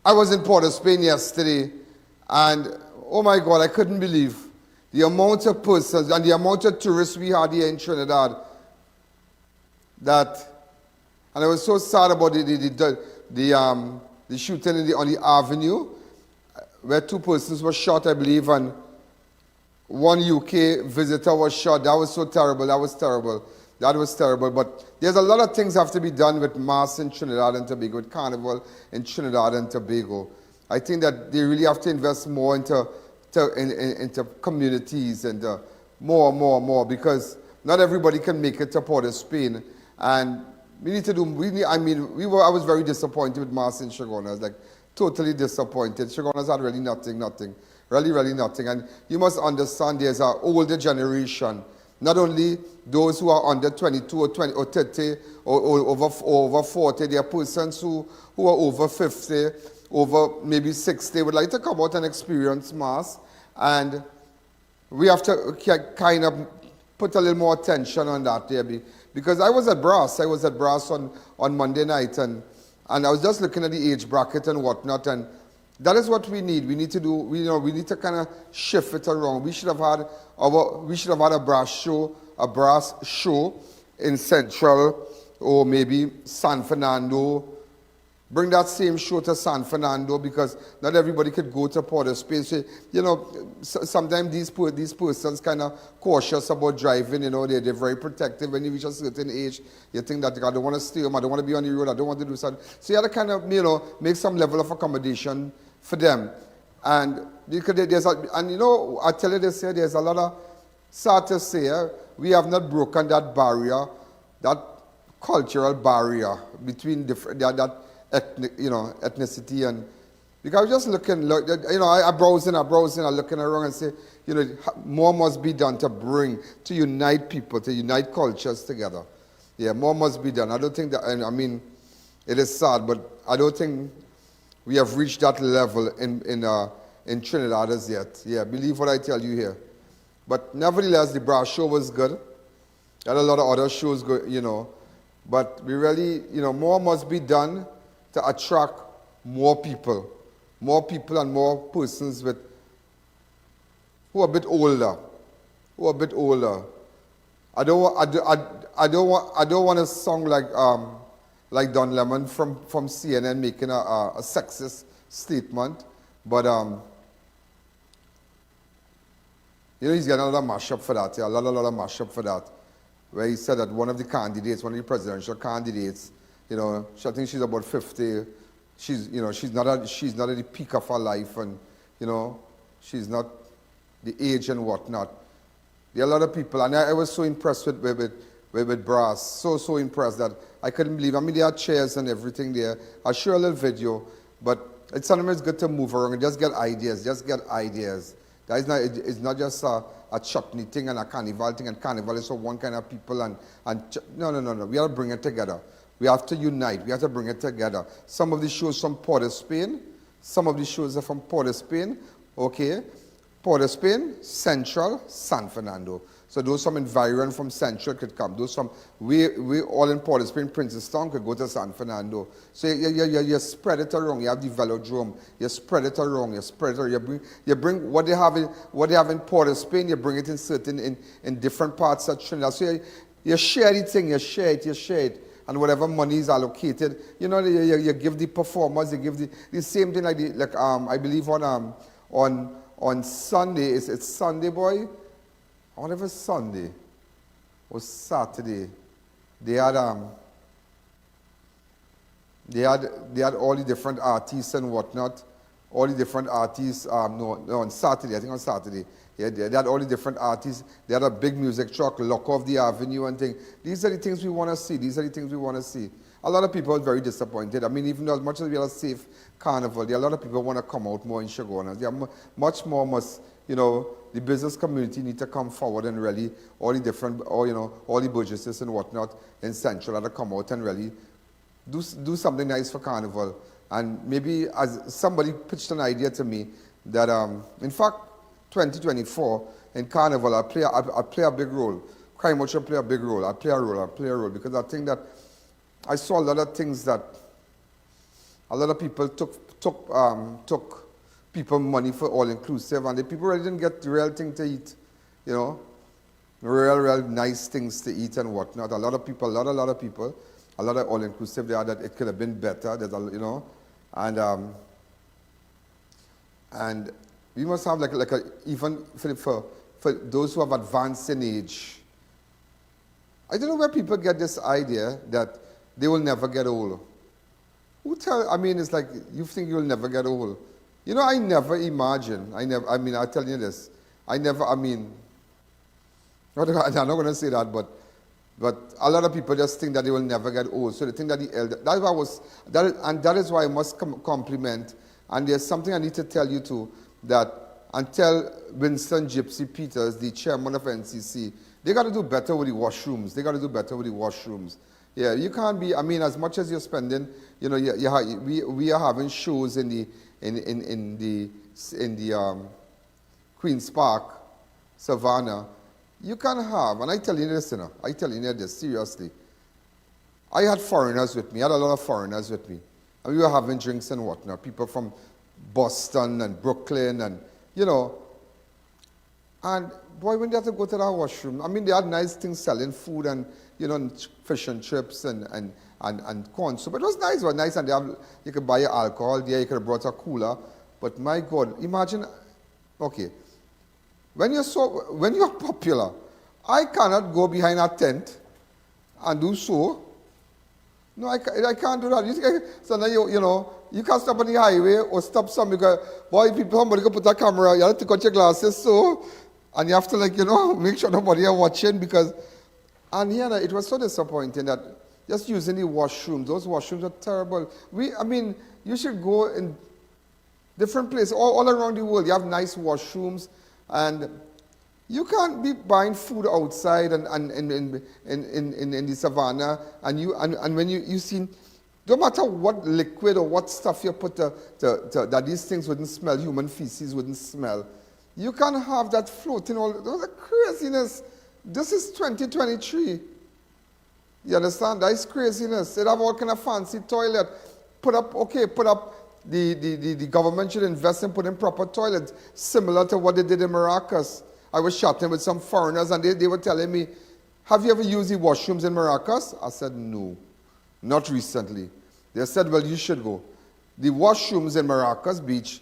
I was in Port of Spain yesterday, and oh my God, I couldn't believe the amount of persons and the amount of tourists we had here in Trinidad. And I was so sad about the shooting on the avenue, where 2 persons were shot, I believe, and 1 UK visitor was shot. That was so terrible. That was terrible. That was terrible. But there's a lot of things have to be done with mass in Trinidad and Tobago, with Carnival in Trinidad and Tobago. I think that they really have to invest more into communities and more, because not everybody can make it to Port of Spain. And we need to do, I was very disappointed with mass in Chagonas, like totally disappointed. Chagonas had really nothing, really nothing. And you must understand there's an older generation, not only those who are under 22 or 20 or 30 or over 40, there are persons who are over 50, over maybe 60, would like to come out and experience mass. And we have to kind of put a little more attention on that there. Because I was at Brass on Monday night, and I was just looking at the age bracket and whatnot, and that is what we need. We need to do, we need to kind of shift it around. We should have had a brass show in Central or maybe San Fernando. Bring that same show to San Fernando, because not everybody could go to Port of Spain. So, sometimes these persons kind of cautious about driving. They're very protective. When you reach a certain age, you think that I don't want to stay home, I don't want to be on the road, I don't want to do something. So you have to kind of, make some level of accommodation for them. And because I tell you this here, there's a lot of, sad to say, we have not broken that barrier, that cultural barrier between different, ethnicity. And because I was just looking, I browsing, looking around and say, more must be done to unite people, to unite cultures together. Yeah, more must be done. I don't think that, it is sad, but I don't think we have reached that level in Trinidad as yet. Yeah, believe what I tell you here. But nevertheless, the brass show was good. Had a lot of other shows, but we really, more must be done to attract more people and more persons who are a bit older. I don't want to sound like Don Lemon from CNN making a sexist statement, but he's getting a lot of mashup for that. Yeah, a lot of mashup for that, where he said that one of the presidential candidates, I think she's about 50. She's not at the peak of her life, and she's not the age and whatnot. There are a lot of people, and I was so impressed with Brass, so impressed that I couldn't believe. There are chairs and everything there. I'll show a little video, but sometimes it's good to move around and just get ideas. It's not just a chutney thing and a carnival thing, and carnival is for one kind of people, and no. We have to bring it together. We have to unite. We have to bring it together. Some of the shows from Port of Spain. Some of the shows are from Port of Spain. Okay. Port of Spain, Central, San Fernando. So those from environ from Central could come. Those from we all in Port of Spain, Princeton could go to San Fernando. So you spread it around. You have the velodrome. You spread it around. You bring what they have in Port of Spain. You bring it in different parts of Trinidad. So you share the thing. You share it. And whatever money is allocated, you give the performers, you give the same thing like I believe on Sunday, it's Sunday, boy? I wonder if it's Sunday or Saturday. They had all the different artists and whatnot. All the different artists, on Saturday, I think on Saturday. Yeah, they had all the different artists. They had a big music truck, lock off the avenue and thing. These are the things we want to see. A lot of people are very disappointed. Even though as much as we have a safe carnival, there are a lot of people want to come out more in Chagonas. There are much more the business community need to come forward and really, all the Burgesses and whatnot in Central have to come out and really do something nice for Carnival. And maybe as somebody pitched an idea to me that, in fact, 2024 in Carnival, I play a big role. Very much I play a big role. I play a role because I think that I saw a lot of things that a lot of people took took people money for all-inclusive, and the people really didn't get the real thing to eat, you know, real nice things to eat and whatnot. A lot of people, a lot of people, a lot of all-inclusive there that it could have been better, you know, and we must have even for those who have advanced in age. I don't know where people get this idea that they will never get old. I mean, it's like you think you'll never get old. You know, I never imagine. I'll tell you this. I'm not going to say that, but a lot of people just think that they will never get old. So they think that the elder, that is why I must compliment. And there's something I need to tell you too, that and tell Winston Gypsy Peters, the chairman of NCC, they got to do better with the washrooms. They got to do better with the washrooms. Yeah, you can't be, as much as you're spending, you know, we are having shows in the Queen's Park, Savannah. You can have, and I tell you this, seriously. I had foreigners with me. I had a lot of foreigners with me. And we were having drinks and whatnot. People from Boston and Brooklyn and, you know. And, boy, when they had to go to that washroom, they had nice things selling food and, you know, fish and chips and corn soup. But it was nice. And you could buy your alcohol there. You could have brought a cooler. But, my God, imagine, okay. When you're popular, I cannot go behind a tent and do so. No, I can't do that. So now you can't stop on the highway or stop somebody because, boy, somebody can put a camera, you have to cut your glasses so, and you have to make sure nobody are watching because, and it was so disappointing that just using the washrooms, those washrooms are terrible. You should go in different places, all around the world. You have nice washrooms. And you can't be buying food outside and in the savannah, and when you see, no matter what liquid or what stuff you put that these things wouldn't smell, human feces wouldn't smell. You can't have that floating all. Those are craziness. This is 2023. You understand? That is craziness. They have all kind of fancy toilet. Put up. The government should invest in putting proper toilets, similar to what they did in Maracas. I was chatting with some foreigners, and they were telling me, have you ever used the washrooms in Maracas? I said, no, not recently. They said, well, you should go. The washrooms in Maracas Beach,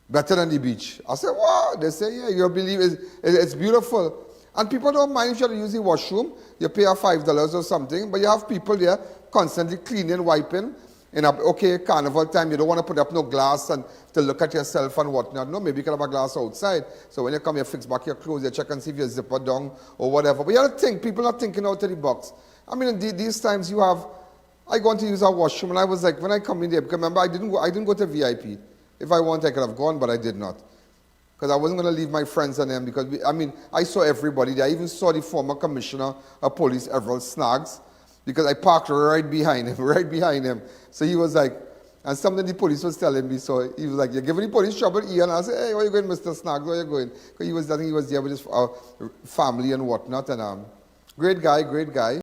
better than the beach. I said, wow. They say, yeah, you believe it's beautiful. And people don't mind if you use the washroom. You pay $5 or something, but you have people there constantly cleaning, wiping. Carnival time, you don't want to put up no glass and to look at yourself and whatnot. No, maybe you can have a glass outside. So when you come, you fix back your clothes, you check and see if your zipper down or whatever. But you have to think, people are thinking out of the box. These times I go to use a washroom and I was like, when I come in there, because remember, I didn't go to VIP. If I wanted, I could have gone, but I did not. Because I wasn't going to leave my friends and them because, I saw everybody there. I even saw the former commissioner of police, Everett Snaggs, because I parked right behind him. So he was like, and something the police was telling me, so he was like, you're giving the police trouble, Ian. I said, hey, where are you going, Mr. Snaggs? Where are you going? Because I think he was there with his family and whatnot. And great guy.